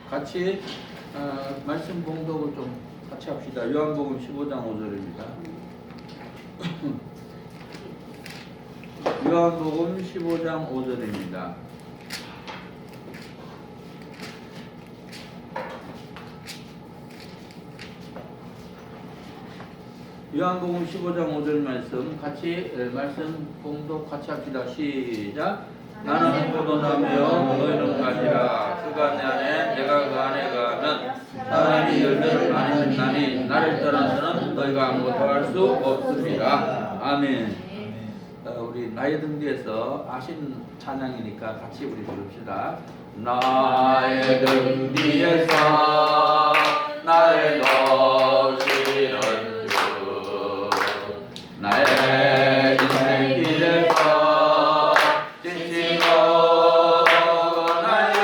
같이 말씀 봉독을 좀 같이 합시다. 요한복음 15장 5절입니다. 요한복음 15장 5절입니다. 요한복음 15장 5절 말씀 같이 말씀 봉독 같이 합시다. 시작. 나는 포도나무요 너희는 가지라. 그가 내 안에 내가 그 안에 가면 사람이 열매를 많이 맺나니 나를 떠나서는 너희가 아무것도 할 수 없습니다. 아멘. 우리 나의 등 뒤에서 아신 찬양이니까 같이 우리 부릅시다. 나의 등 뒤에서 나를 놓으시는 주 나의 인생 길에서 지치고 나여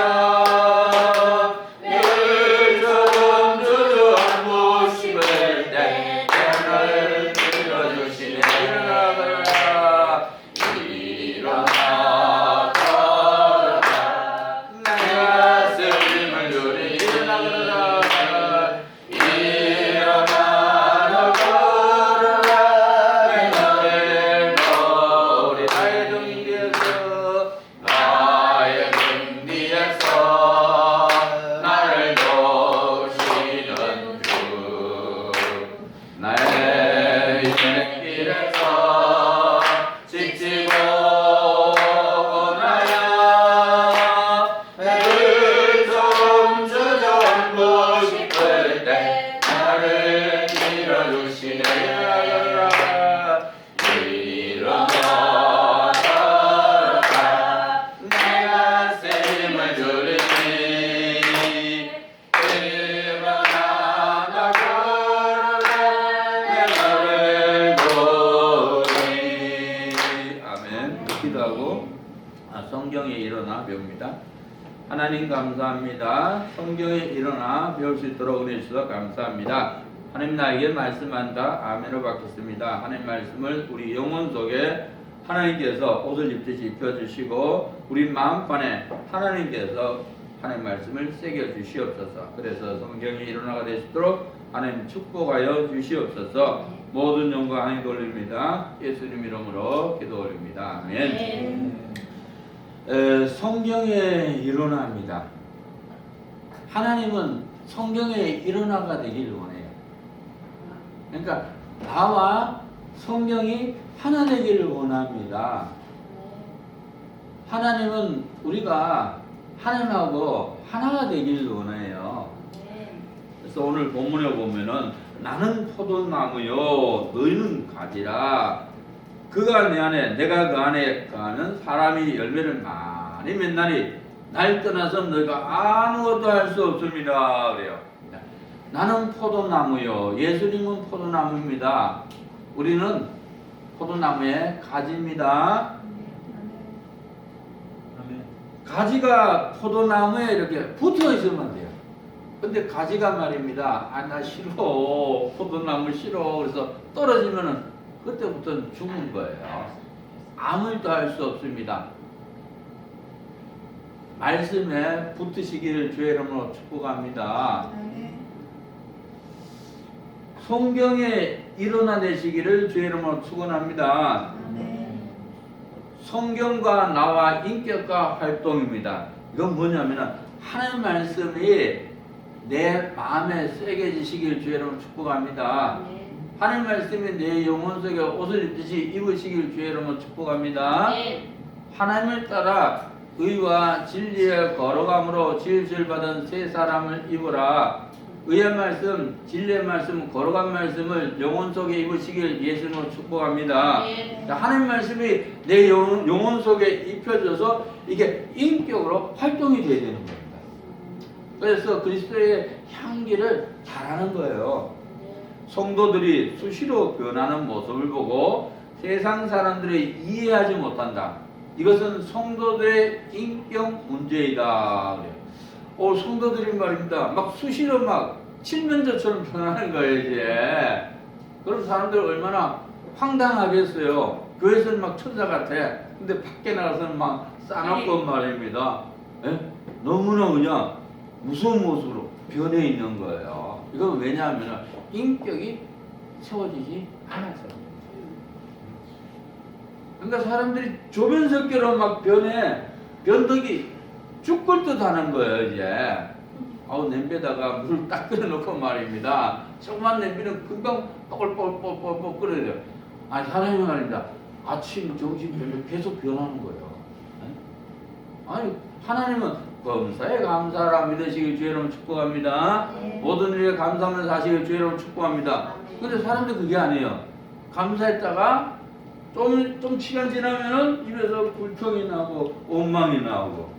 늘 조금 주저앉고 싶을 때 나를 들어주시네. 일어나 걸어라 내가 쓰임을 누리 일어나 걸어라 일어나 걸어라 내 너를 우리 나의 등 뒤에서 나의 등 뒤에서 나를 도우시는 주 나의 인생 길에서 지치고 나야 늘 좀 주저앉고 싶을 때 나를 밀어주시네. 일어나 내가 쓰임을 주리니 일어나 걸어라 내 너를 보니. 아멘. 기도하고 성경에 일어나 배웁니다. 하나님 감사합니다. 성경에 일어나 배울 수 있도록 은혜 주셔서 감사합니다. 하나님 나에게 말씀한다. 아멘으로 받겠습니다. 하나님 말씀을 우리 영혼 속에 하나님께서 옷을 입듯이 입혀주시고 우리 마음판에 하나님께서 하나님 말씀을 새겨 주시옵소서. 그래서 성경이 일어나가 되시도록 하나님 축복하여 주시옵소서. 모든 영광 하나님 돌립니다. 예수님 이름으로 기도 올립니다. 아멘. 성경에 일어납니다. 하나님은 성경에 일어나가 되기를 원해요. 그러니까 나와 성경이 하나 되기를 원합니다. 하나님은 우리가 하나님하고 하나가 되기를 원해요. 그래서 오늘 본문에 보면은 나는 포도나무요 너희는 가지라. 그가 내 안에 내가 그 안에 가는 사람이 열매를 많이 맺나니 날 떠나서 너희가 아무것도 할 수 없습니다. 그래요. 나는 포도나무요. 예수님은 포도나무입니다. 우리는 포도나무의 가지입니다. 가지가 포도나무에 이렇게 붙어 있으면 돼요. 근데 가지가 말입니다. 나 싫어. 포도나무 싫어. 그래서 떨어지면은 그때부터는 죽은 거예요. 아무 일도 할 수 없습니다. 말씀에 붙으시기를 주의 이름으로 축복합니다. 성경에 일어나내시기를 주의 이름으로 축원합니다. 성경과 나와 인격과 활동입니다. 이건 뭐냐면 하나님 말씀이 내 마음에 새겨지시길 주의 이름으로 축복합니다. 하나님 말씀이 내 영혼 속에 옷을 입듯이 입으시길 주의 이름으로 축복합니다. 하나님을 따라 의와 진리에 걸어감으로 지으실 받은 새 사람을 입으라. 의의 말씀, 진리의 말씀, 거룩한 말씀을 영혼 속에 입으시길 예수님으로 축복합니다. 하나님 말씀이 내 영혼 속에 입혀져서 이게 인격으로 활동이 되어야 되는 겁니다. 그래서 그리스도의 향기를 잘하는 거예요. 성도들이 수시로 변하는 모습을 보고 세상 사람들이 이해하지 못한다. 이것은 성도들의 인격 문제이다. 성도들이 말입니다. 막 수시로 막 칠면조처럼 변하는 거예요, 이제. 그럼 사람들 얼마나 황당하겠어요. 교회에서는 막 천사 같아. 근데 밖에 나가서는 막 싸납고 말입니다. 예? 너무나 그냥 무서운 모습으로 변해 있는 거예요. 이건 왜냐하면 인격이 세워지지 않아서. 그러니까 사람들이 조변석계로 막 변덕이 죽을 듯 하는 거예요, 이제. 아우, 냄비에다가 물을 딱 끓여놓고 말입니다. 조그만 냄비는 금방 뽀글뽀글뽀글뽀글 끓여야 돼요. 아니, 사람이 말입니다. 아침, 점심, 저녁 계속 변하는 거예요. 아니, 하나님은 범사에 감사하라 믿으시길 주의 이름으로 축복합니다. 네. 모든 일에 감사하면서 사시길 주의 이름으로 축복합니다. 근데 사람들 그게 아니에요. 감사했다가 좀 시간 지나면은 입에서 불평이 나고 원망이 나오고,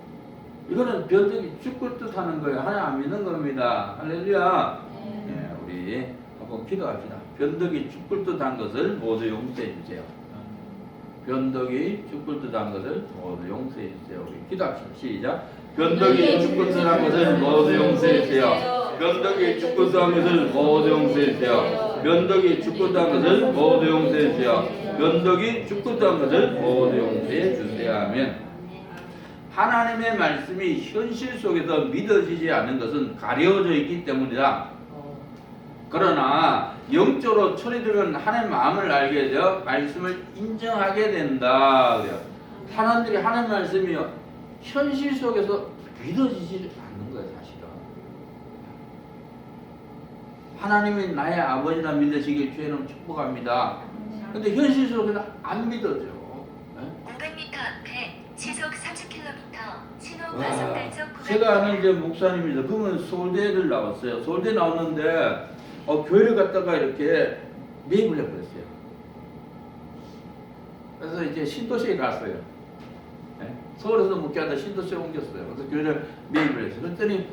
이거는 변덕이 죽을 듯 하는 거예요. 하나님 안 믿는 겁니다. 할렐루야. 네, 우리 한번 기도합시다. 변덕이 죽을 듯한 것을 모두 용서해 주세요. 변덕이 죽을 듯한 것을 모두 용서해 주세요. 우리 기도합시다. 시작. 변덕이 죽을 듯한 것을 모두 용서해 주세요. 변덕이 죽을 듯한 것을 모두 용서해 주세요. 변덕이 죽을 듯한 것을 모두 용서해 주세요. 변덕이 죽을 듯한 것을 모두 용서해 주세요. 하면 하나님의 말씀이 현실 속에서 믿어지지 않는 것은 가려져 있기 때문이다. 그러나 영적으로 처리되는 하나님의 마음을 알게 되어 말씀을 인정하게 된다. 그래요. 사람들이 하나님의 말씀이 현실 속에서 믿어지지 않는 거예요, 사실은. 하나님이 나의 아버지라 믿으시길 주의 이름으로 축복합니다. 근데 현실 속에는 안 믿어져. 500m 앞에 시속 30km 신호 과속 단속 구간. 제가 아는 이제 목사님이죠. 그분은 서울대를 나왔어요. 서울대 나왔는데 교회를 갔다가 이렇게 매입을 해버렸어요. 그래서 이제 신도시에 갔어요. 네? 서울에서 목회하다 신도시에 옮겼어요. 그래서 교회를 매입을 했어요. 그랬더니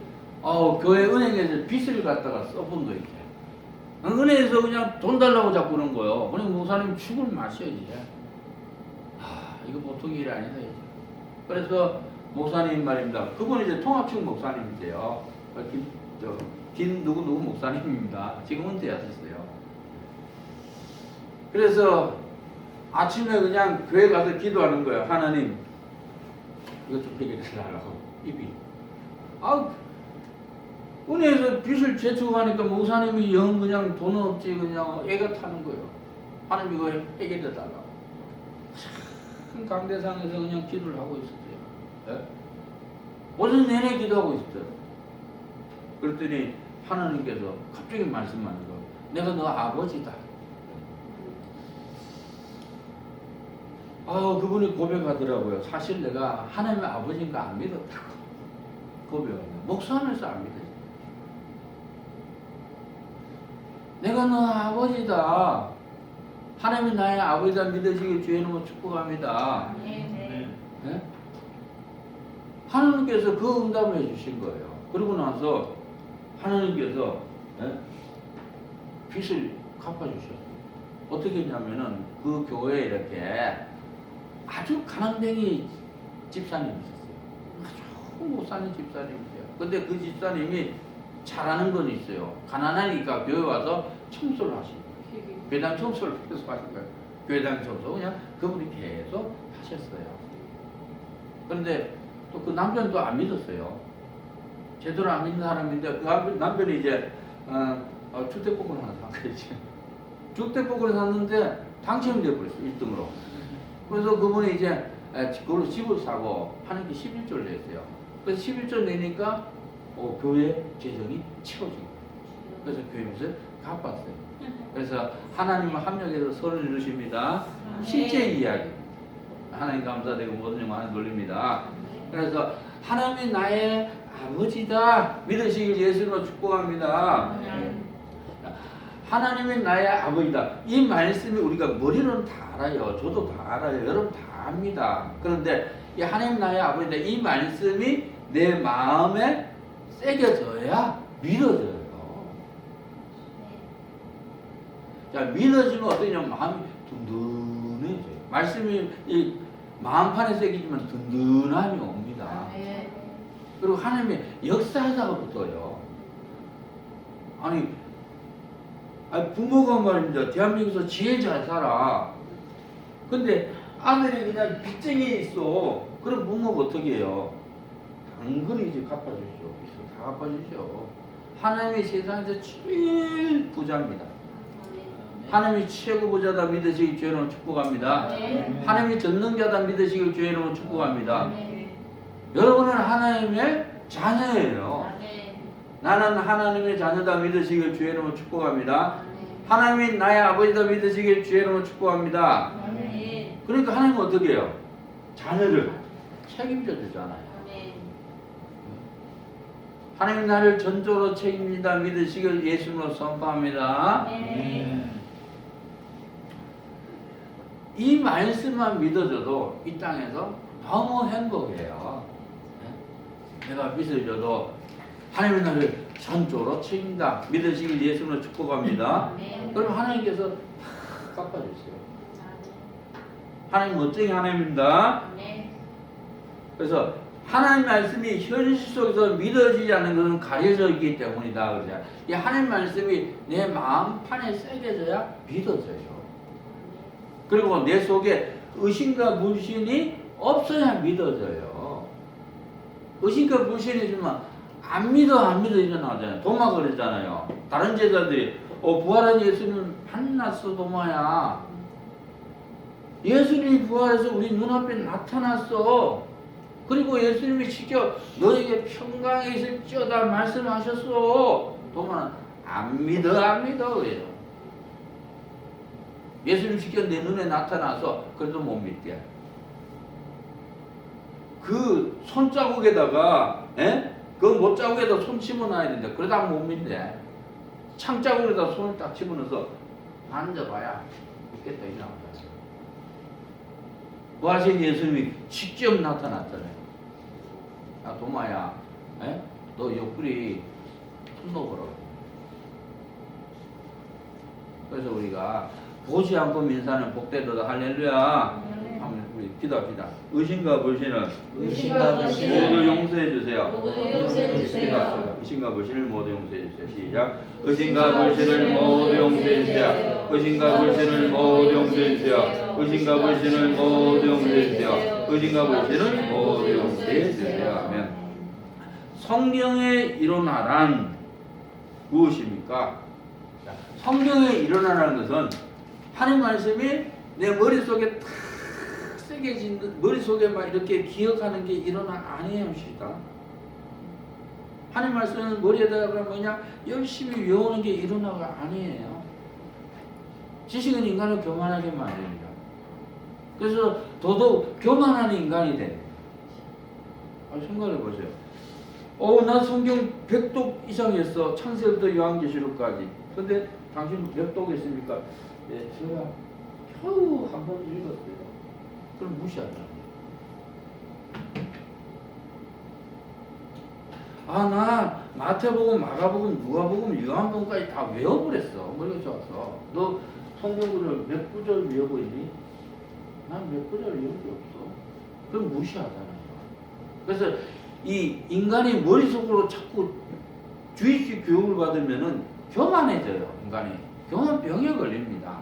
교회 은행에서 빚을 갖다가 써본 거 이렇게. 은행에서 그냥 돈 달라고 자꾸 그런 거예요. 그러니 목사님 죽을 맛이야지. 이거 보통 일이 아니다. 이제. 그래서 목사님 말입니다. 그분은 이제 통합측 목사님이세요. 누구 목사님입니다. 지금은 되었어요. 그래서 아침에 그냥 교회 가서 기도하는 거예요. 하나님, 이것 좀 해결해 달라고. 입이. 은혜에서 빚을 제출하니까 목사님이 영 그냥 돈 없지 그냥 애가 타는 거예요. 하나님 이거 해결해 달라고. 큰 강대상에서 그냥 기도를 하고 있었어요. 네? 오전 내내 기도하고 있었어요. 그랬더니 하나님께서 갑자기 말씀하는 거. 내가 너 아버지다. 그분이 고백하더라고요. 사실 내가 하나님의 아버지인가 안 믿었다고. 고백하네요. 목사하면서 안 믿었어요. 내가 너 아버지다. 하나님이 나의 아버지다 믿으시길 주의 이름으로 축복합니다. 네? 하나님께서 그 응답을 해주신 거예요. 그러고 나서 하나님께서 빚을 갚아주셨어요. 어떻게 했냐면은 그 교회에 이렇게 아주 가난뱅이 집사님이 있었어요. 아주 못사는 집사님이세요. 근데 그 집사님이 잘하는 건 있어요. 가난하니까 교회 와서 청소를 하시는 거예요. 교회당 청소를 계속 하신 거예요. 교회당 청소 그냥 그분이 계속 하셨어요. 그런데 또 그 남편도 안 믿었어요. 제대로 안 믿는 사람인데 그 남편이 이제 주택복을 하나 산 거지. 주택복을 샀는데 당첨이 되어버렸어요. 1등으로. 그래서 그분이 이제 그걸로 집을 사고 하나님께 11조를 냈어요. 그래서 11조 내니까 교회 재정이 채워진 거예요. 그래서 교회에서 갚았어요. 그래서 하나님을 합력해서 선을 이루십니다. 실제 이야기. 하나님 감사드리고 모든 영광 하나님 돌립니다. 그래서 하나님이 나의 아버지다 믿으시길 예수로 축복합니다. 하나님이 나의 아버지다. 이 말씀이 우리가 머리로는 다 알아요. 저도 다 알아요. 여러분 다 압니다. 그런데 이 하나님 나의 아버지다. 이 말씀이 내 마음에 새겨져야 믿어져요. 자, 믿어지면 어떠냐면 마음이 든든해져요. 말씀이 이 마음판에 새기지만 든든함이 옵니다. 그리고 하나님의 역사하다가 붙어요. 아니 부모가 말입니다. 대한민국에서 제일 잘 살아. 근데 아들이 그냥 빚쟁이 있어. 그럼 부모가 어떻게 해요? 안 그러지 갚아주시오. 있어 다 갚아주시오. 하나님이 세상에서 제일 부자입니다. 하나님이 최고 부자다 믿으시길 주의 이름으로 축복합니다. 하나님이 전능자다 믿으시길 주의 이름으로 축복합니다. 여러분은 하나님의 자녀예요. 나는 하나님의 자녀다 믿으시길 주의 이름으로 축복합니다. 하나님이 나의 아버지다 믿으시길 주의 이름으로 축복합니다. 그러니까 하나님은 어떻게 해요? 자녀를 책임져 주잖아요. 하나님 나를 전적으로 책임진다 믿으시길 예수님으로 선포합니다. 이 말씀만 믿어줘도 이 땅에서 너무 행복해요. 내가 빚을 져도 하나님이 나를 전적으로 책임다 믿으시길 예수님으로 축복합니다. 그럼 하나님께서 다 갚아주세요. 하나님 멋쟁이 하나님입니다. 그래서 하나님 말씀이 현실 속에서 믿어지지 않는 것은 가려져 있기 때문이다. 그러죠. 이 하나님 말씀이 내 마음판에 새겨져야 믿어져요. 그리고 내 속에 의심과 불신이 없어야 믿어져요. 의심과 불신이 있으면 안 믿어 일어나잖아요. 도마 그러잖아요. 다른 제자들이 부활한 예수님 만났어 도마야. 예수님이 부활해서 우리 눈앞에 나타났어. 그리고 예수님이 직접 너에게 평강이 있을지어다 말씀하셨어. 도마는 안 믿어 그래요. 예수님 직접 내 눈에 나타나서 그래도 못 믿게. 그 손자국에다가 그 못자국에다 손 집어넣어야 된다. 그러다 못 믿네. 창자국에다 손을 딱 집어넣어서 만져봐야 믿겠다 이 나온다. 부활하신 예수님이 직접 나타났잖아요. 야 도마야, 너 옆구리 손 놓으라. 그래서 우리가 보지 않고 민사는 복되도다. 할렐루야. 우리 기도합시다. 의심과 불신을 모두 용서해 주세요. 의심과 불신을 모두 용서해 주세요. 시작. 의심과 불신을 모두 용서해 주세요. 의심과 불신을 모두 용서해 주세요. 의심과 불신을 모두 용서해 주세요. 의심과 불신을 모두 용서해 주세요. 아멘. 성경에 일어나란 무엇입니까? 성경에 일어나라는 것은 하나님 말씀이 내 머릿속에 탁 새겨진 머릿속에 막 이렇게 기억하는 게 일어나 아니에요. 시다. 하나님 말씀은 머리에다가 뭐냐 열심히 외우는 게 일어나가 아니에요. 지식은 인간을 교만하게 만듭니다. 그래서 더더욱 교만한 인간이 돼. 생각해 보세요. 나 성경 100독 이상 했어. 창세부터 요한계시록까지. 근데 당신 100독 했습니까? 네, 제가 겨우 한 번 읽었어요. 그럼 무시하잖아. 나 마태복음, 마가복음, 누가복음, 요한복음까지 다 외워버렸어. 머리가 좋아서. 너 성경을 몇 구절 외우고 있니? 난 몇 구절 외운 게 없어. 그럼 무시하잖아요. 그래서 이 인간이 머릿속으로 자꾸 주입식 교육을 받으면은 교만해져요. 인간이. 교만병에 걸립니다.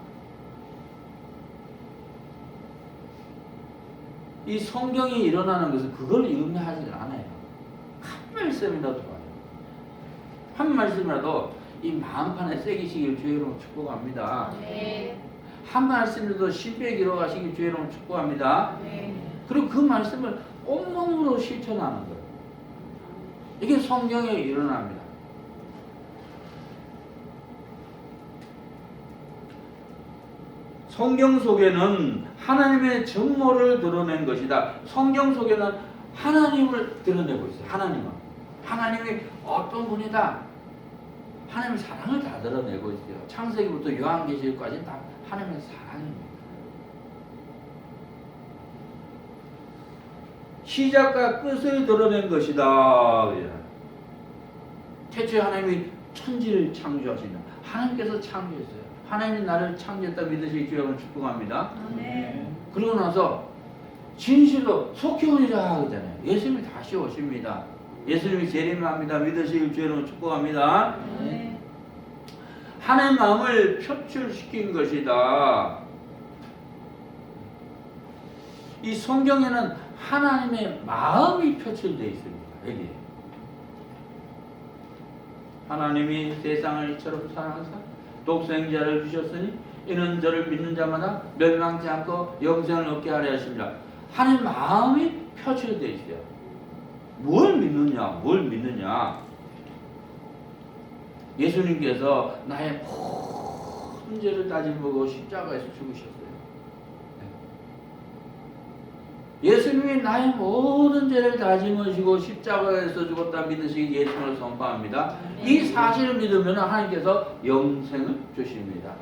이 성경이 일어나는 것은 그걸 의미하지 않아요. 한 말씀이라도 봐요. 한 말씀이라도 이 마음판에 새기시길 주의 이름으로 축복합니다. 한 말씀이라도 심폐에 기록하시길 주의 이름으로 축복합니다. 그리고 그 말씀을 온몸으로 실천하는 거예요. 이게 성경에 일어납니다. 성경 속에는 하나님의 정모를 드러낸 것이다. 성경 속에는 하나님을 드러내고 있어요. 하나님이 어떤 분이다. 하나님의 사랑을 다 드러내고 있어요. 창세기부터 요한계시록까지 다 하나님의 사랑입니다. 시작과 끝을 드러낸 것이다. 태초에 하나님이 천지를 창조하시는 하나님께서 창조했어요. 하나님이 나를 창조했다 믿으시기 주여 축복합니다. 그리고 나서 진실로 속히 오리라 하잖아요. 예수님이 다시 오십니다. 예수님이 재림합니다. 믿으시기 주여 축복합니다. 하나님의 마음을 표출시킨 것이다. 이 성경에는 하나님의 마음이 표출되어 있습니다. 여기 하나님이 세상을 이처럼 사랑하사 독생자를 주셨으니 이는 저를 믿는 자마다 멸망치 않고 영생을 얻게 하려 하십니다. 하나님 마음이 표출되어 있어요. 뭘 믿느냐? 뭘 믿느냐? 예수님께서 나의 모든 죄를 다 짊어지고 십자가에서 죽으셨어요. 예수님이 나의 모든 죄를 다 짊어지고 십자가에서 죽었다 믿으시기 예수님을 선포합니다. 이 사실을 믿으면 하나님께서 영생을 주십니다.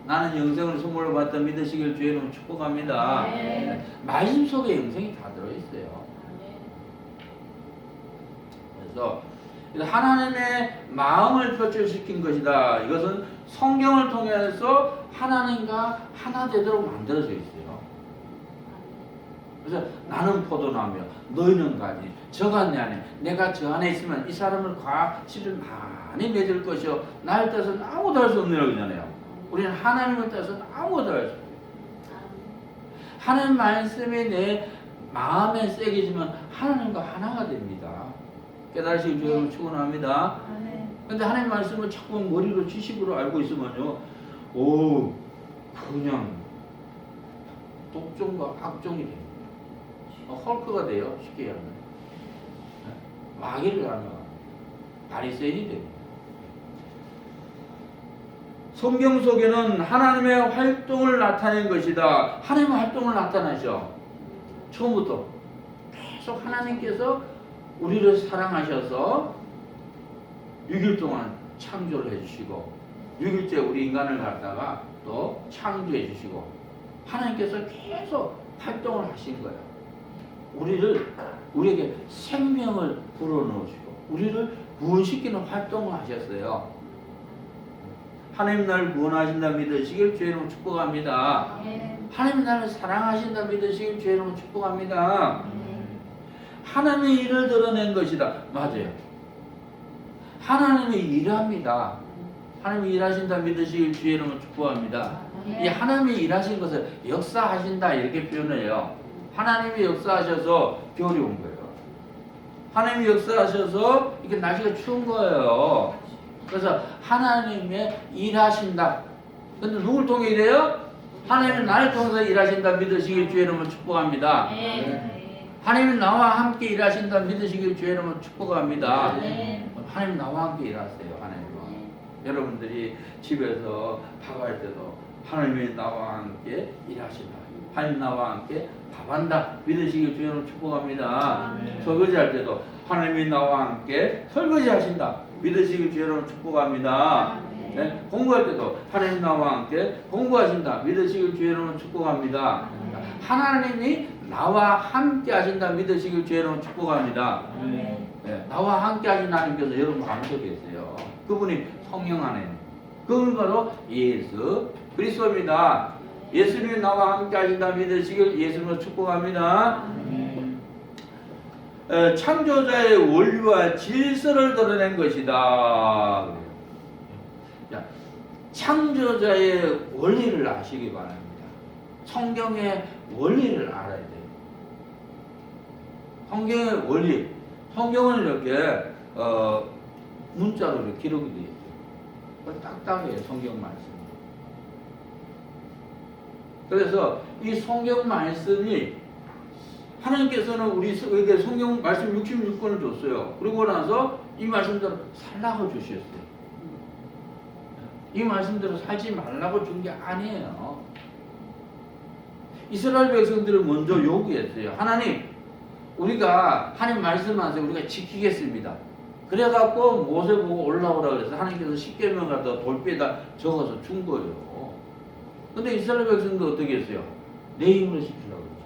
나는 영생을 선물로 받다 믿으시길 주의 이름으로 축복합니다. 말씀 속에 영생이 다 들어있어요. 그래서 하나님의 마음을 표출시킨 것이다. 이것은 성경을 통해서 하나님과 하나 되도록 만들어져 있어요. 그래서 나는 포도나무며 너희는 가지 저가 내 안에 내가 저 안에 있으면 이 사람을 과실을 많이 맺을 것이요 나를 따라서는 아무도 할 수 없느라고 그러잖아요. 우리는 하나님을 따라서는 아무도 할 수 없어요. 하나님 말씀이 내 마음에 새겨지면 하나님과 하나가 됩니다. 깨달으시길 주님을 축원합니다. 그런데 하나님 말씀을 자꾸 머리로 지식으로 알고 있으면요, 오 그냥 독종과 악종이 됩니다. 헐크가 돼요. 쉽게 얘기하면 마귀를 하면 바리새인이 됩니다. 성경 속에는 하나님의 활동을 나타낸 것이다. 하나님의 활동을 나타나죠. 처음부터 계속 하나님께서 우리를 사랑하셔서 6일 동안 창조를 해주시고 6일째 우리 인간을 갖다가 또 창조해 주시고 하나님께서 계속 활동을 하신 거예요. 우리에게 생명을 불어넣으시고 우리를 구원시키는 활동을 하셨어요. 하나님 나를 구원하신다 믿으시길 주의 이름으로 축복합니다. 하나님 나를 사랑하신다 믿으시길 주의 이름으로 축복합니다. 하나님의 일을 드러낸 것이다. 맞아요. 하나님이 일합니다. 하나님이 일하신다 믿으시길 주의 이름으로 축복합니다. 이 하나님이 일하신 것을 역사하신다 이렇게 표현해요. 하나님이 역사하셔서 겨울이 온 거예요. 하나님이 역사하셔서 이게 날씨가 추운 거예요. 그래서 하나님의 일하신다. 근데 누굴 통해 일해요? 하나님이 나를 통해서 일하신다 믿으시길 주의 이름으로 축복합니다. 하나님이 나와 함께 일하신다 믿으시길 주의 이름으로 축복합니다. 하나님 나와 함께 일하세요. 하나님은 여러분들이 집에서 밥할 때도 하나님이 나와 함께 일하신다. 하나님 나와 함께 밥한다 믿으시길 주의 이름으로 축복합니다. 설거지할 때도 하나님이 나와 함께 설거지하신다 믿으시길 주의 이름으로 축복합니다. 네? 공부할 때도 하나님 나와 함께 공부하신다 믿으시길 주의 이름으로 축복합니다. 하나님이 나와 함께 하신다 믿으시길 주의 이름으로 축복합니다. 네, 나와 함께 하신 하나님께서 여러분 마음속에 계세요. 그분이 성령 안에 그분 바로 예수 그리스도입니다. 예수님이 나와 함께 하신다 믿으시길 예수님으로 축복합니다. 창조자의 원리와 질서를 드러낸 것이다. 자, 창조자의 원리를 아시기 바랍니다. 성경의 원리를 알아야 돼요. 성경의 원리. 성경은 이렇게 문자로 이렇게 기록이 되어 있어요. 딱딱해요. 성경 말씀. 그래서 이 성경 말씀이 하나님께서는 우리에게 성경 말씀 66권을 줬어요. 그리고 나서 이 말씀대로 살라고 주셨어요. 이 말씀대로 살지 말라고 준 게 아니에요. 이스라엘 백성들을 먼저 요구했어요. 하나님, 우리가 하나님 말씀하세요. 우리가 지키겠습니다. 그래갖고 모세 보고 올라오라 그래서 하나님께서 십계명을 갖다가 돌비에다 적어서 준 거예요. 근데 이스라엘 백성도 어떻게 했어요? 내 힘으로 지키려고 그랬죠.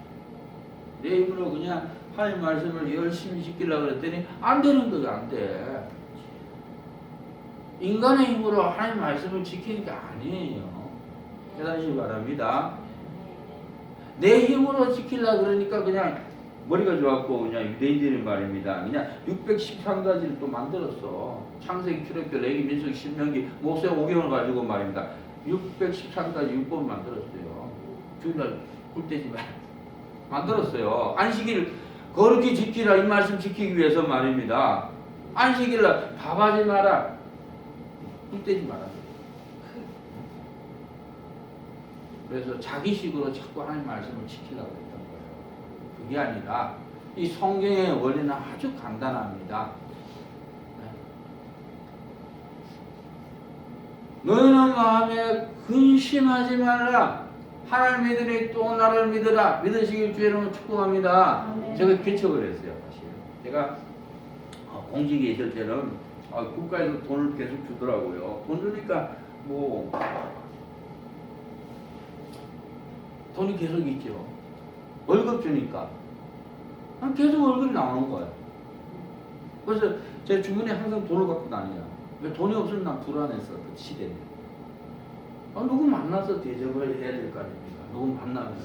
내 힘으로 그냥 하나님 말씀을 열심히 지키려고 그랬더니 안 되는 거죠. 안 돼. 인간의 힘으로 하나님 말씀을 지키는 게 아니에요. 깨닫으시기 바랍니다. 내 힘으로 지키려고 그러니까 그냥 머리가 좋았고 그냥 유대인들의 말입니다. 그냥 613가지를 또 만들었어. 창세기, 출애굽기, 레위기, 민수기, 신명기, 모세 오경을 가지고 말입니다. 613가지 율법을 만들었어요. 주일날 굴 떼지 말 만들었어요. 안식일 거룩히 지키라. 이 말씀 지키기 위해서 말입니다. 안식일날 밥하지 마라. 꿀 떼지 마라. 그래서 자기식으로 자꾸 하나님 말씀을 지키려고 했던 거예요. 그게 아니라 이 성경의 원리는 아주 간단합니다. 너희는 마음에 근심하지 말라. 하나님 믿으니 또 나를 믿으라. 믿으시길 주의 이름으로 축복합니다. 아멘. 제가 개척을 했어요. 사실 제가 공직에 있을 때는 국가에서 돈을 계속 주더라고요. 돈 주니까 뭐 돈이 계속 있죠. 월급 주니까 계속 월급이 나오는 거예요. 그래서 제 주머니에 항상 돈을 갖고 다녀요. 왜 돈이 없으면 난 불안했어. 그 시대는. 누구 만나서 대접을 해야 될 거 아닙니까? 누구 만나면.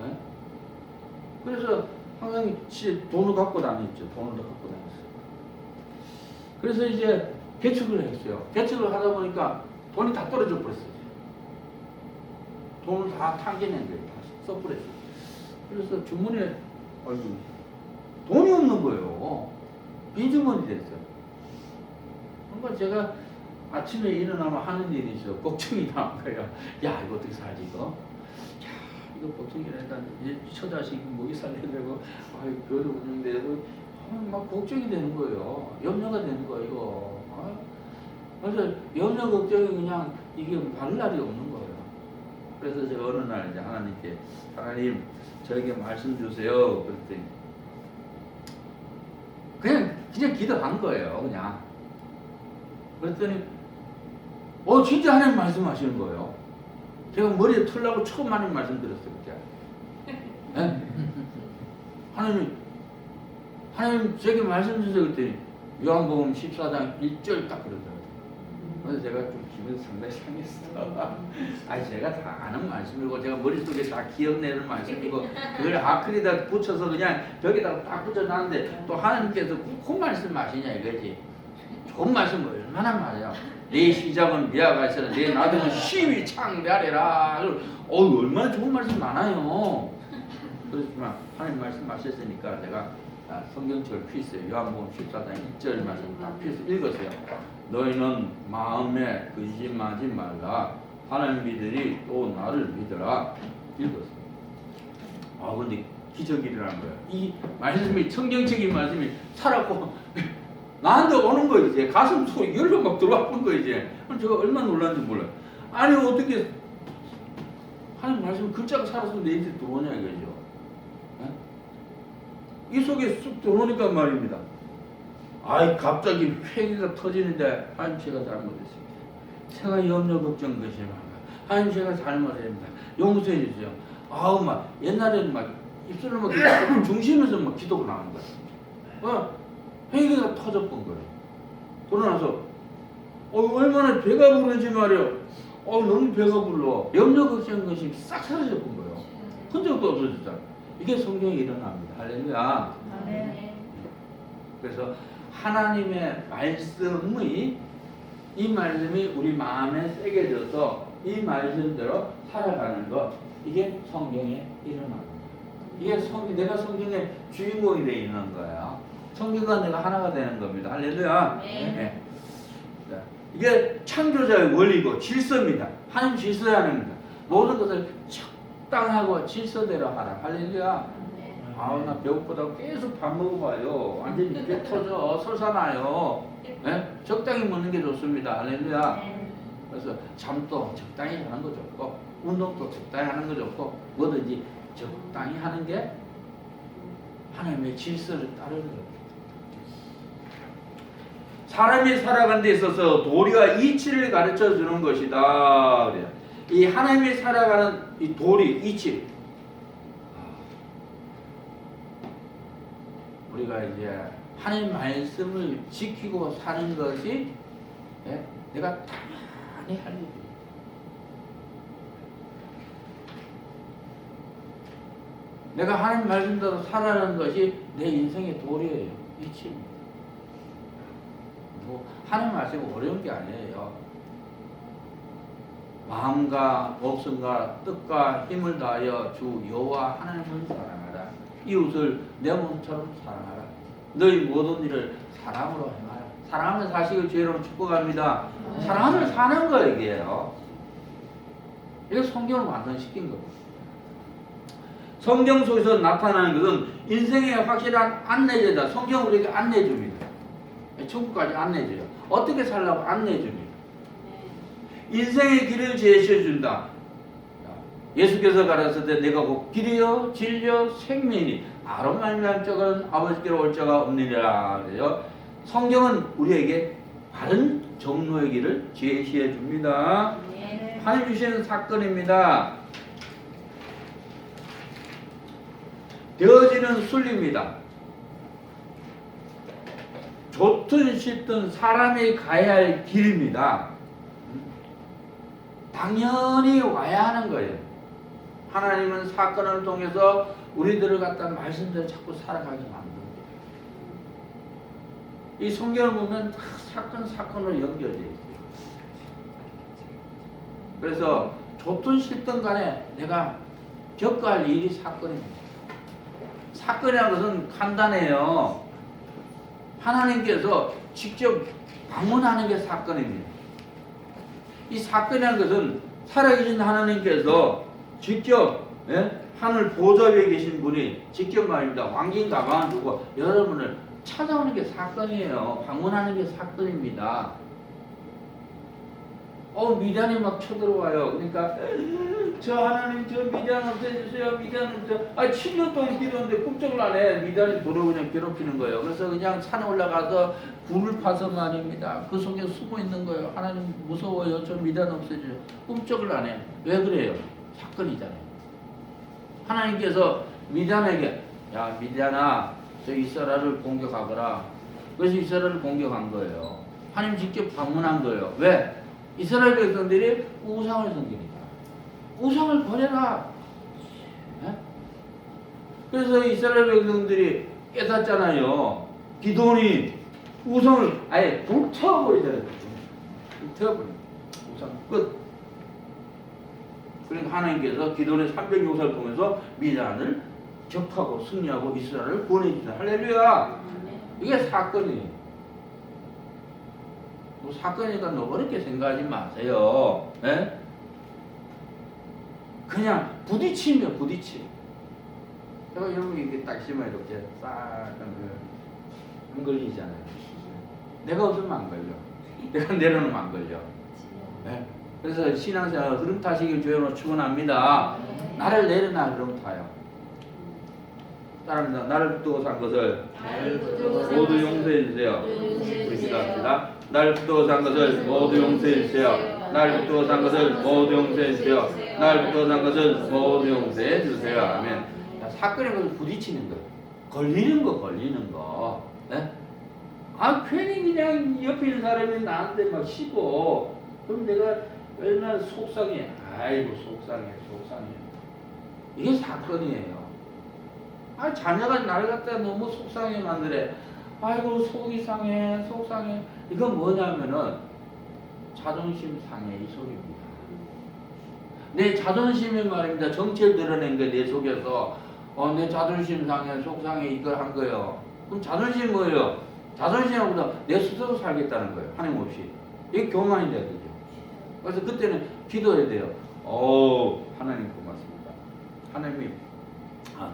네? 그래서 항상 돈을 갖고 다녔죠. 돈을 갖고 다녔어요. 그래서 이제 개척을 했어요. 개척을 하다 보니까 돈이 다 떨어져 버렸어요. 돈을 다 탕겨낸 거예요. 다 써버렸어요. 그래서 주머니에 돈이 없는 거예요. 빈주머니 됐어요. 그러니까 제가 아침에 일어나면 하는 일이 있어요. 걱정이 나는 거예요. 야, 이거 어떻게 살지, 이거? 야, 이거 보통 일하니까 이제 처자식 먹이 살려야 되고, 교회 운영되고, 막 걱정이 되는 거예요. 염려가 되는 거예요, 이거. 그래서 염려, 걱정이 그냥 이게 말 날이 없는 거예요. 그래서 제가 어느 날 이제 하나님께, 하나님, 저에게 말씀 주세요. 그랬더니, 그냥 기도한 거예요, 그냥. 그랬더니, 진짜 하나님 말씀하시는 거예요. 제가 머리에 털라고 처음 하나님 말씀 드렸어요, 그때. 네? 하나님, 제게 말씀 주세요. 그랬더니, 요한복음 14장 1절 딱 그러더라고요. 그래서 제가 좀 기분이 상당히 상했어. 제가 다 아는 말씀이고, 제가 머릿속에 다 기억내는 말씀이고, 그걸 아크리다 붙여서 그냥 벽에다가 딱 붙여놨는데, 또 하나님께서 그 말씀하시냐 이거지. 좋은 말씀 얼마나 많아요. 내 시작은 미아가 있어라. 내 나중은 심히 창대하리라. 얼마나 좋은 말씀 많아요. 그렇지만 하나님 말씀하셨으니까 제가 성경책을 피했어요. 요한복음 14장 1절 말씀 다 피해서 읽었어요. 너희는 마음에 근심하지 말라. 하나님 믿으니 또 나를 믿으라. 읽었어요. 근데 기적이 일어난 거예요. 이 말씀이, 성경책인 말씀이 살았고 나한테 오는 거 이제 가슴 속에 열로 막 들어와본 거 이제. 제가 얼마나 놀랐는지 몰라요. 아니 어떻게 하나님 말씀 글자가 살아서 내 인생에 들어오냐 이거죠. 이 속에 쑥 들어오니까 말입니다. 갑자기 회개가 터지는데 하나님 제가 잘못했습니다. 제가 염려 걱정 것이 많아. 하나님 제가 잘못했습니다. 용서해 주세요. 막 옛날에는 막 입술로 막 중심에서 막 기도가 나오는 거예요. 회개가 터져본 거예요. 그러고 나서 얼마나 배가 부르지 말이요. 너무 배가 불러. 염려 걱정 것이 싹 사라져본 거예요. 흔적도 없어졌잖아. 이게 성경에 일어납니다. 할렐루야. 네. 그래서 하나님의 말씀이, 이 말씀이 우리 마음에 새겨져서 이 말씀대로 살아가는 것, 이게 성경에 일어납니다. 이게 내가 성경의 주인공이 되어 있는 거예요. 성경과 내가 하나가 되는 겁니다. 할렐루야. 네. 자, 이게 창조자의 원리고 질서입니다. 하나님 질서야 합니다. 모든 것을 적당하고 질서대로 하라. 할렐루야. 나 배고프다고 계속 밥 먹어봐요. 완전히 배 터져. 설사나요. 네? 적당히 먹는 게 좋습니다. 할렐루야. 그래서 잠도 적당히 하는 거 좋고, 운동도 적당히 하는 거 좋고, 뭐든지 적당히 하는 게 하나님의 질서를 따르는 겁니다. 사람이 살아가는 데 있어서 도리와 이치를 가르쳐 주는 것이다. 그래요. 이 하나님이 살아가는 이 도리, 이치. 우리가 이제 하나님 말씀을 지키고 사는 것이 내가 가만히 할 일이에요. 내가 하나님 말씀대로 살아가는 것이 내 인생의 도리예요. 이치입니다. 하나님 말씀이 어려운 게 아니에요. 마음과 목숨과 뜻과 힘을 다하여 주 여호와 하나님을 사랑하라. 이웃을 내 몸처럼 사랑하라. 너희 모든 일을 사랑으로 행하라. 사랑하면 사시길 주의로 축복합니다. 사랑하면 사는 거예요, 이게요. 이게 성경을 완성시킨 거예요. 성경 속에서 나타나는 것은 인생의 확실한 안내제다. 성경은 우리에게 안내줍니다. 천국까지 안내줘요. 어떻게 살라고 안내줍니다. 인생의 길을 제시해준다. 예수께서 가르쳤을 때 내가 곧 길이요 진리요 생명이니 아론 말미암 자는 아버지께로 올 자가 없느니라. 그래요. 성경은 우리에게 바른 정로의 길을 제시해 줍니다. 하나님 주시는 사건입니다. 되어지는 순리입니다. 좋든 싫든 사람이 가야 할 길입니다. 당연히 와야 하는 거예요. 하나님은 사건을 통해서 우리들을 갖다 말씀대로 자꾸 살아가게 만듭니다. 이 성경을 보면 사건으로 연결되어 있어요. 그래서 좋든 싫든 간에 내가 겪어야 할 일이 사건입니다. 사건이라는 것은 간단해요. 하나님께서 직접 방문하는 게 사건입니다. 이 사건이라는 것은 살아계신 하나님께서 직접 하늘 보좌 위에 계신 분이 직접 말입니다. 왕긴 가방을 두고 여러분을 찾아오는 게 사건이에요. 방문하는 게 사건입니다. 미련이 막 쳐들어와요. 그러니까 저 하나님 저 미련 없애주세요. 미련 없애주세요. 7년 동안 기도했는데 꿈쩍을 안 해. 미련이 도로 그냥 괴롭히는 거예요. 그래서 그냥 산에 올라가서 굴을 파서 말입니다. 그 속에 숨어 있는 거예요. 하나님 무서워요. 저 미련 없애주세요. 꿈쩍을 안 해. 왜 그래요? 사건이잖아요. 하나님께서 미디안에게 야 미디안아 저 이스라엘을 공격하거라. 그래서 이스라엘을 공격한 거예요. 하나님 직접 방문한 거예요. 왜? 이스라엘 백성들이 우상을 섬기니까. 우상을 버려라. 네? 그래서 이스라엘 백성들이 깨닫잖아요. 기도원이 우상을 아예 불태워버리잖아요. 불태워버립니다. 우상 끝. 그러니까 하나님께서 기도원의 300용사를 통해서 미디안을 격하고 승리하고 이스라엘을 구원해주다. 할렐루야. 이게 사건이에요. 뭐 사건이니까 너무 어렵게 생각하지 마세요. 네? 그냥 부딪히면 부딪히. 제가 여러분 이렇게 딱 심어 이렇게 싹 안 걸리잖아요. 내가 없으면 안 걸려. 내가 내려놓으면 안 걸려. 네? 그래서 신앙생활 흐름 타시길 주여로 축원합니다. 나를 내려놔 그럼 타요. 따라합니다. 나를 붙들고 산 것을 모두 용서해 주세요. 우리 기도합니다. 나를 붙들고 산 것을 모두 용서해 주세요. 나를 붙들고 산 것을 모두 용서해 주세요. 나를 붙들고 산 것을 모두 용서해 주세요. 아멘. 사건의 것을 부딪히는 거, 걸리는 거. 네? 괜히 그냥 옆에 있는 사람이 나한테 막 씹어. 그럼 내가 얼마나 속상해. 아이고 속상해. 이게 사건이에요. 자녀가 나를 갖다 너무 속상해 만드래. 아이고 속이 상해. 이건 뭐냐면은 자존심 상해 이 속입니다. 내 자존심이 말입니다. 정체를 드러낸 게 내 속에서 내 자존심 상해 속상해 이걸 한 거예요. 그럼 자존심이 뭐예요? 자존심보다 내 스스로 살겠다는 거예요. 하나님 없이. 이게 교만이 돼야 되죠. 그래서 그때는 기도해야 돼요. 하나님 고맙습니다. 하나님이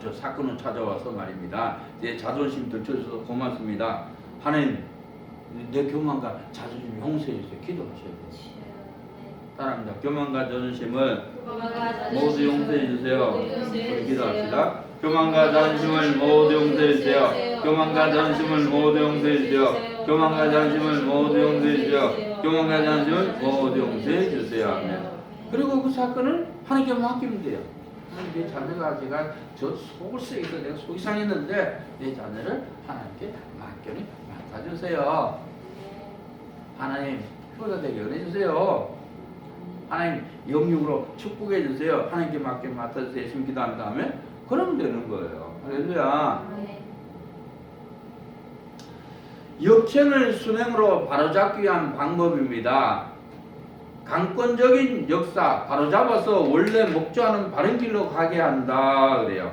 저 사건을 찾아와서 말입니다. 내 자존심 들춰줘서 고맙습니다. 하나님 내 교만과 자존심 용서해 주세요. 기도하셔야 돼요. 따라합니다. 교만과 자존심을 모두 용서해 주세요. 우리 기도합시다. 교만과 자존심을 모두 용서해 주세요. 교만과 자존심을 모두 용서해 주세요. 교만과 자존심을 모두 용서해 주세요. 교만과 자존심을 모두 용서해 주세요. 아멘. 그리고 그 사건을 하나님께 맡기면 돼요. 내 자녀가 제가 저 속을 쓰여서 내가 속이 상했는데 내 자녀를 하나님께 맡겨주세요. 하나님 효가 되게 은혜주세요. 하나님 영육으로 축복해 주세요. 하나님께 맡아주세요. 예수님 기도한 다음에 그러면 되는 거예요. 할렐루야. 역행을 순행으로 바로잡기 위한 방법입니다. 강권적인 역사 바로잡아서 원래 목조하는 바른 길로 가게 한다 그래요.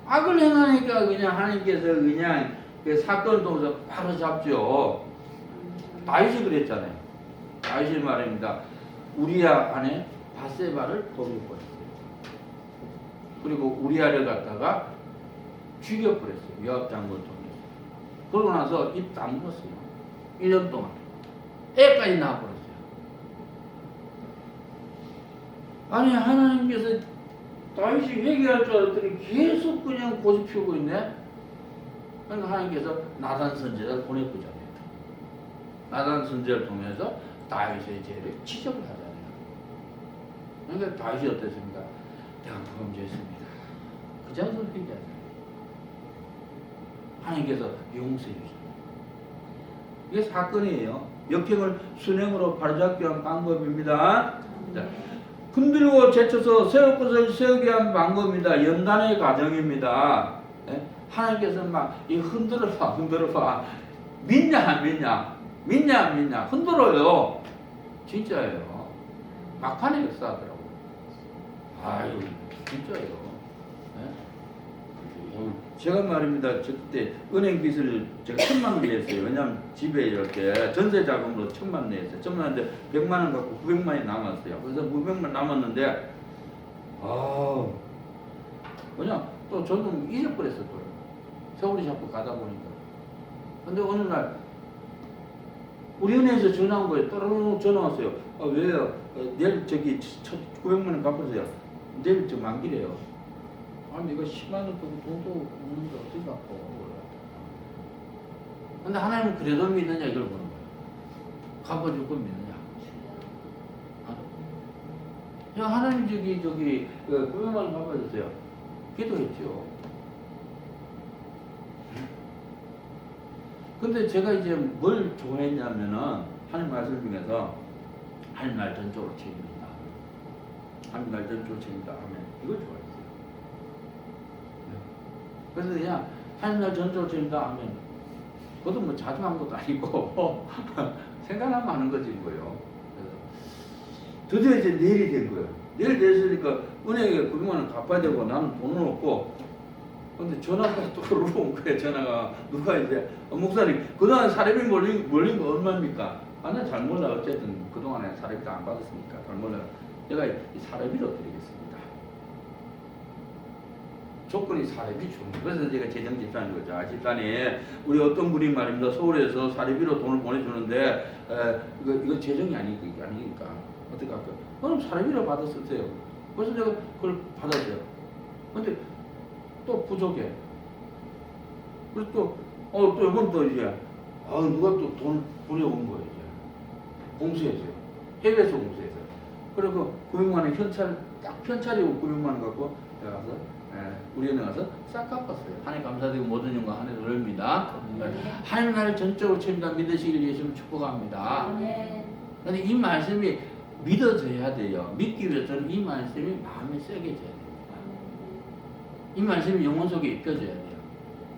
악을 행하니까 그냥 하나님께서 그냥 그 사건을 통해서 바로 잡죠. 다윗이 그랬잖아요. 다윗이 말입니다. 우리아 안에 바세바를 버려버렸어요. 그리고 우리아를 갖다가 죽여버렸어요. 요압 장군을 통해서. 그러고 나서 입 다물었어요. 1년 동안. 애까지 낳아버렸어요. 아니 하나님께서 다윗이 회개할 줄 알았더니 계속 그냥 고집 피우고 있네. 그러니까 하나님께서 나단 선지자를 보내보잖아요. 나단 선지자를 통해서 다윗의 죄를 지적을 하잖아요. 그러니까 다윗이 어땠습니까? 내가 범죄했습니다. 그 장소를 회개하잖아요. 하나님께서 용서해 주셨어요. 이게 사건이에요. 역행을 순행으로 바로잡기 위한 방법입니다. 자, 흔들고 제쳐서 세울 것을 세우게 한 방법입니다. 연단의 과정입니다. 네? 하나님께서는 막 이 흔들어봐. 믿냐 안 믿냐? 믿냐 안 믿냐? 흔들어요. 진짜예요. 막판에 역사하더라고요. 아유, 진짜예요. 네? 제가 말입니다. 저 그때 은행 빚을 제가 1,000만 원 냈어요. 왜냐면 집에 이렇게 전세 자금으로 1,000만 원 냈어요. 1,000만 원인데 100만 원 갖고 900만 원이 남았어요. 그래서 900만 남았는데 그냥 또 저는 잊어버렸어 또. 세월이 자꾸 가다 보니까. 근데 어느 날 우리 은행에서 전화 온 거예요. 또르르 전화 왔어요. 왜요? 내일 저기 900만 원 갚으세요. 내일 저 만기래요. 아니 이거 10만 원 돈도 없는데 어떻게 갚고. 근데 하나님은 그래도 믿느냐 이걸 보는 거예요. 갚아줄 건 믿느냐. 야 하나님 저기 900만 원 갚아주세요. 기도했죠. 근데 제가 이제 뭘 좋아했냐면은 하나님 말씀 중에서 하나님 날 전적으로 책임진다. 하나님 날 전적으로 책임진다 하면 이걸 좋아했어요. 그래서 그냥 하나님 날 전적으로 책임진다 하면 그것도 뭐 자주 한 것도 아니고 생각나면 하는 거지 뭐요. 드디어 이제 내일이 된 거예요. 내일 됐으니까 은행에 900만 원 갚아야 되고 나는 돈은 없고 근데 전화가 또 온 거예요. 전화가 누가 이제 목사님 그동안 사례비 몰린 거 얼마입니까? 난 잘 몰라. 어쨌든 그동안에 사례비도 안 받았으니까 잘 몰라. 내가 이 사례비로 드리겠습니다. 조건이 사례비 주는 거예요. 그래서 제가 재정 집사하는 거죠. 집사님 우리 어떤 분이 말입니다. 서울에서 사례비로 돈을 보내주는데 이거 재정이 아니니까 어떻게 할까요? 그럼 사례비로 받았었어요. 그래서 내가 그걸 받았어요. 근데 또 부족해. 그래서 또 이건 또 이제, 누가 또 돈 보내온 거예요, 이제. 공수해서요. 해외에서 공수해서요. 그리고 900만 원 딱 현찰이고 900만 원 갖고 내가 가서, 우리 은행 가서 싹 갚았어요. 하나님 감사드리고 모든 영광 하나님 올립니다. 하나님 나를 전적으로 책임다 믿으시길 예수님 축복합니다. 그런데 이 말씀이 믿어져야 돼요. 믿기 위해서는 이 말씀이 마음에 새겨져야 돼요. 이 말씀이 영혼 속에 입혀져야 돼요.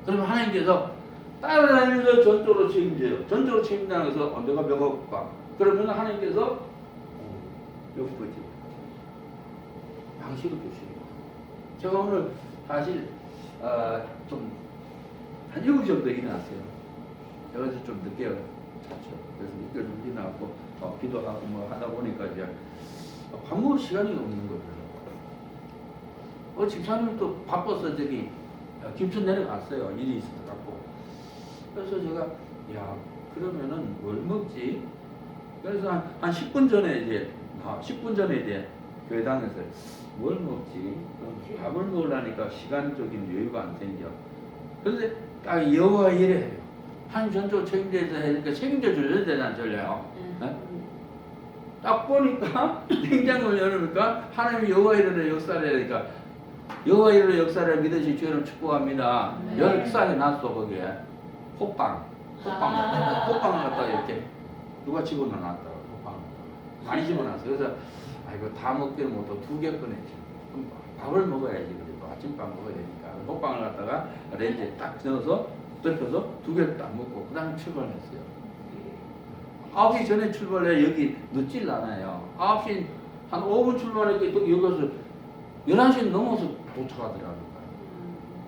그러면 하나님께서 따라다니면서 전적으로 책임져요. 전적으로 책임다는 것은 내가 몇 억 봐. 그러면 하나님께서 몇 거지? 양식을 주시고. 제가 오늘 사실 좀 한 7시 정도 일어났어요. 어제 좀 늦게 잤죠. 그래서 늦게 좀 일어나고 기도하고 뭐 하다 보니까 이제 밥 먹을 시간이 없는 거예요. 집사님은 또 바빠서 저기 김천 내려갔어요. 일이 있어서 갖고. 그래서 제가 그러면은 뭘 먹지? 그래서 한 10분 전에 이제 10분 전에 이제 교회당에서 뭘 먹지? 밥을 먹으려니까 시간적인 여유가 안 생겨. 그런데 딱 여호와 이래요. 하나님 전적으로 책임져야 되니까 책임져 줘야 되잖아, 전래요. 딱 보니까 냉장고를 열으니까 하나님이 여호와 이래라 역사를 하니까 여호와 이래라 역사를 믿으시 주여는 축복합니다. 역사에 놨어 거기에 호빵을 갖다가 이렇게 누가 집어넣어놨다고 호빵을 많이 집어놨어. 그래서 이거 다 먹기는 못하고 2개 꺼냈지. 그럼 밥을 먹어야지. 그래도 아침밥 먹어야 되니까 호빵을 갖다가 렌즈에 딱 넣어서 덮여서 2개를 딱 먹고 그 다음에 출발했어요. 9시 전에 출발해. 여기 늦질 않아요. 9시 한 5분 출발했고 또 여기서 11시 넘어서 도착하더라고요.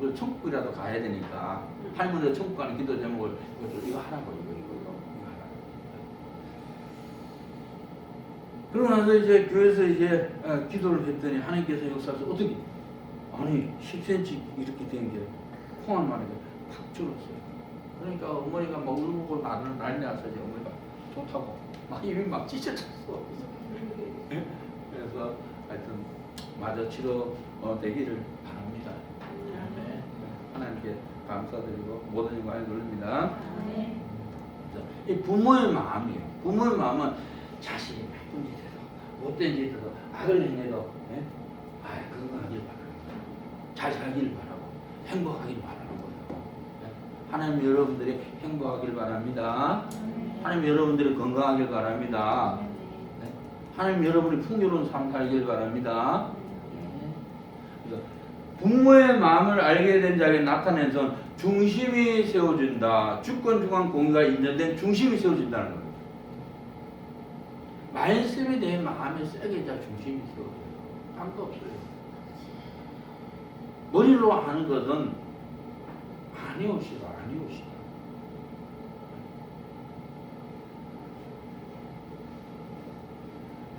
우리 천국이라도 가야 되니까 할머니가 천국 가는 기도 제목을 이거 하라고 이거 하라고. 그러고 나서 이제 교회에서 이제 기도를 했더니 하나님께서 역사에서 어떻게 아니 10cm 이렇게 된 게 콩한 마리가 팍 줄었어요. 그러니까 어머니가 막 울고 난리 났어요. 어머니가 좋다고 막 입이 막 찢어졌어. 그래서 하여튼 마저 치료 되기를 바랍니다. 네. 하나님께 감사드리고 모든 영광을 돌립니다. 이 부모의 마음이에요. 부모의 마음은 자식이 나쁜 짓해서 못된 짓해서 악을 행해도 네? 건강하길 바라는 거예요. 잘 살길 바라고 행복하길 바라는 거예요. 네? 하나님 여러분들이 행복하길 바랍니다. 하나님 여러분들이 건강하길 바랍니다. 네? 하나님 여러분이 풍요로운 삶 살길 바랍니다. 네? 그래서 부모의 마음을 알게 된 자에게 나타낸 선 중심이 세워진다. 주권 중앙 공의가 인정된 중심이 세워진다는 겁니다. 말씀이 내 마음에 새겨져 중심이 세워져요. 딴 거 없어요. 머리로 하는 것은 아니옵시다.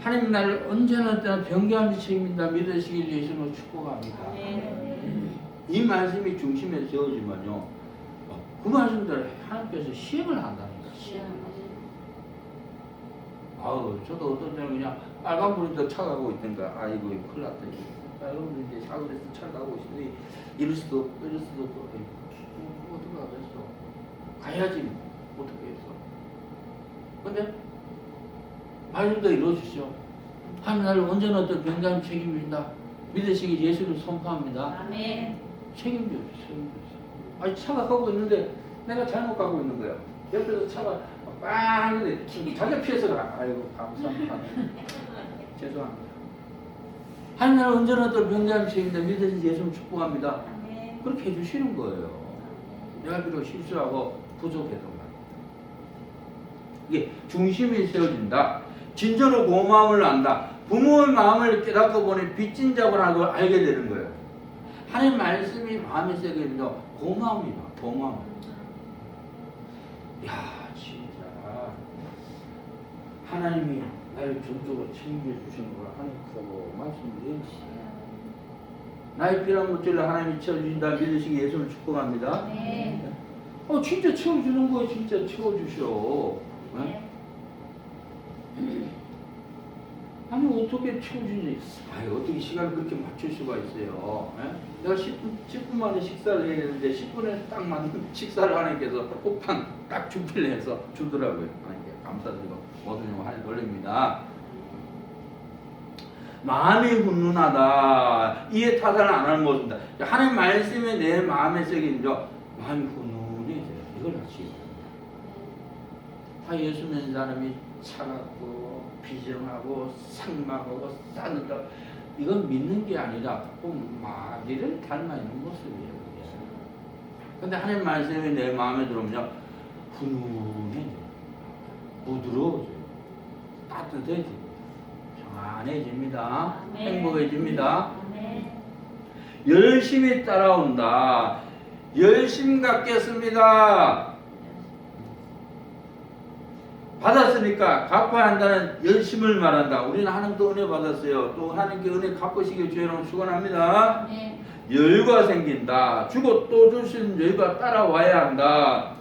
하나님 나를 언제나 때나 변개함이 책임진다 믿으시길 예수님으로 축복합니다. 이 말씀이 중심에 세워지면요, 그 말씀대로 하나님께서 시행을 한다니까. 아우, 저도 어떤 때는 그냥 빨간불인데 차 가고 있던가, 아이고 큰일 났다. 빨간불인데 사거리에서 차 가고 있으니 이럴 수도 없고 이럴 수도 없고 어떻게 하겠어? 가야지 어떻게 했어? 근데 말씀도 이루어주시오. 하나님 나를 언제나 어떤 변장님 책임진다 믿으시기 예수를 선포합니다. 아멘. 책임져. 아니 차가 가고 있는데 내가 잘못 가고 있는 거야. 옆에서 차가 빵 자기가 피해서 가. 아이고 감사합니다. 죄송합니다. 하나님 나를 언제나 또 변장님 책임진다 믿으시기 예수를 축복합니다. 아멘. 그렇게 해주시는 거예요. 내가 비록 실수하고 부족해도 이게 중심이 세워진다. 진정으로 고마움을 안다. 부모의 마음을 깨닫고 보니 빚진 자고라는 걸 알게 되는 거예요. 하나님 말씀이 마음에 새겨지면 고마움이다. 고마움. 야 진짜 하나님이 나를 전적으로 챙겨주시는 걸 하나님께서 말씀드려요. 나의 필요한 것들을 하나님이 채워주신다 믿으시기 예수를 축복합니다. 네. 진짜 채워주는 거예요. 진짜 채워주셔. 네? 아니 어떻게 채워주지? 어떻게 시간을 그렇게 맞출 수가 있어요? 네? 내가 10분 만에 식사를 해야 되는데 10분에 딱 맞는 식사를 하나님께서 꼭판 딱 준비를 해서 주더라고요. 하나님께 감사드리고 모든 영광 하나님 돌립니다. 마음이 훈훈하다. 이에 타산을 안 하는 모습입니다. 하나님 말씀이 내 마음에 새기죠. 마음이 훈훈해져요. 이걸 하시기 바랍니다. 예수 믿는 사람이 차갑고 비정하고 상막하고 싸늘다. 이건 믿는 게 아니라 마귀를 닮아 있는 모습이에요. 근데 하나님 말씀이 내 마음에 들어오면 훈훈해져요. 부드러워져요. 따뜻해져요. 평안해집니다. 행복해집니다. 열심히 따라온다. 열심 갖겠습니다. 받았으니까 갚아야 한다는 열심을 말한다. 우리는 하나님도 은혜 받았어요. 또 하나님께 은혜 갚으시길 주여는 축원합니다. 여유가 생긴다. 주고 또 줄 수 있는 여유가 따라와야 한다.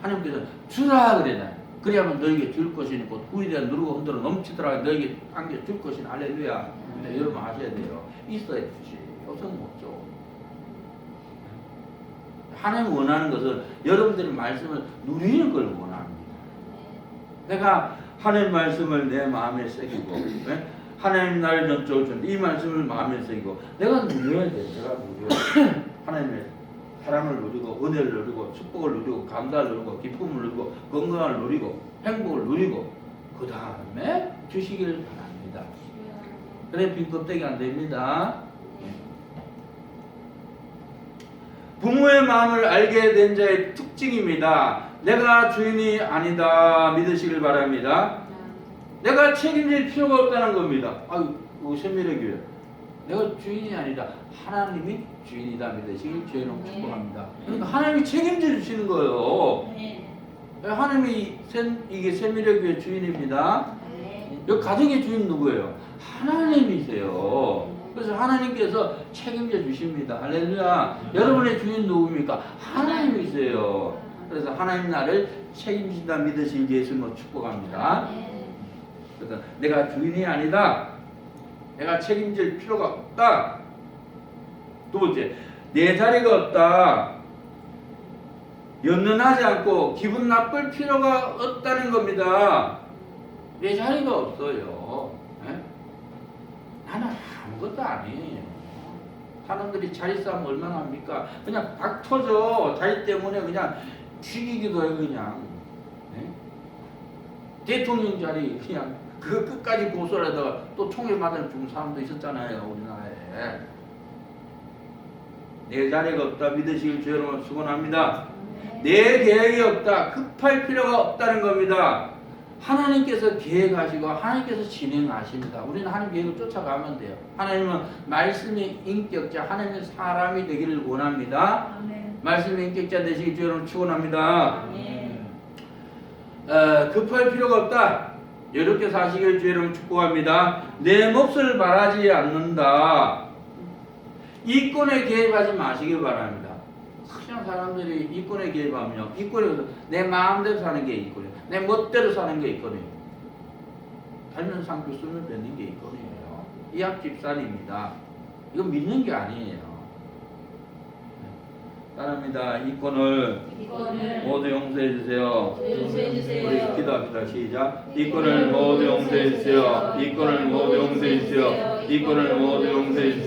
하나님께서 주라 그래요. 그래야만 너에게 줄 것이니 곧 후일에 누르고 흔들어 넘치더라 너에게 안겨 줄 것이니 할렐루야. 근데 여러분 아셔야 돼요. 있어야 주지. 요즘 못 줘. 하나님 원하는 것은 여러분들의 말씀을 누리는 걸 원합니다. 내가 하나님 말씀을 내 마음에 새기고 하나님 나를 전적으로 준다. 이 말씀을 마음에 새기고 내가 누려야 돼. 내가 누려야 돼. 하나님의 사랑을 누리고 은혜를 누리고 축복을 누리고 감사를 누리고 기쁨을 누리고 건강을 누리고 행복을 누리고 그 다음에 주시기를 바랍니다. 그래 빈 껍데기 안 됩니다. 부모의 마음을 알게 된 자의 특징입니다. 내가 주인이 아니다 믿으시길 바랍니다. 내가 책임질 필요가 없다는 겁니다. 아유, 세미의 교회 내가 주인이 아니라 하나님이 주인이다 믿으시길 주의 이름으로 축복합니다. 그러니까 하나님이 책임져 주시는 거예요. 하나님이 이게 세미력교회 주인입니다. 여기 가정의 주인 누구예요? 하나님이세요. 그래서 하나님께서 책임져 주십니다. 할렐루야. 여러분의 주인 누굽니까? 하나님이세요. 그래서 하나님 나를 책임진다 믿으실 예수님으로 축복합니다. 그래서 내가 주인이 아니다. 내가 책임질 필요가 없다. 두 번째, 내 자리가 없다. 연연하지 않고 기분 나쁠 필요가 없다는 겁니다. 내 자리가 없어요. 네? 나는 아무것도 아니에요. 사람들이 자리 싸움 얼마나 합니까? 그냥 박 터져. 자리 때문에 그냥 죽이기도 해요, 그냥. 네? 대통령 자리 그냥 그 끝까지 고소를 하다가 또 총에 맞아 죽은 사람도 있었잖아요, 우리나라에. 내 자리가 없다 믿으시길 주의 이름으로 축원합니다. 내 계획이 없다, 급할 필요가 없다는 겁니다. 하나님께서 계획하시고 하나님께서 진행하십니다. 우리는 하나님 계획을 쫓아가면 돼요. 하나님은 말씀의 인격자, 하나님의 사람이 되기를 원합니다. 말씀의 인격자 되시길 주의 이름으로 축원합니다. 급할 필요가 없다. 이렇게 사시길 주의 이름으로 축복합니다. 내 몫을 바라지 않는다. 이권에 개입하지 마시길 바랍니다. 그냥 사람들이 이권에 개입하면요, 이권에 내 마음대로 사는 게 이권이에요. 내 멋대로 사는 게 이권이에요. 달면 상표 쓰면 되는 게 이권이에요. 이합 집산입니다. 이거 믿는 게 아니에요. 따릅니다. 이권을 모두 용서해 주세요. 우리 기도합시다. 시작. 이권을 모두 용서해 주세요. 이권을 모두 용서해 주세요. 이권을 모두 용서해 주세요.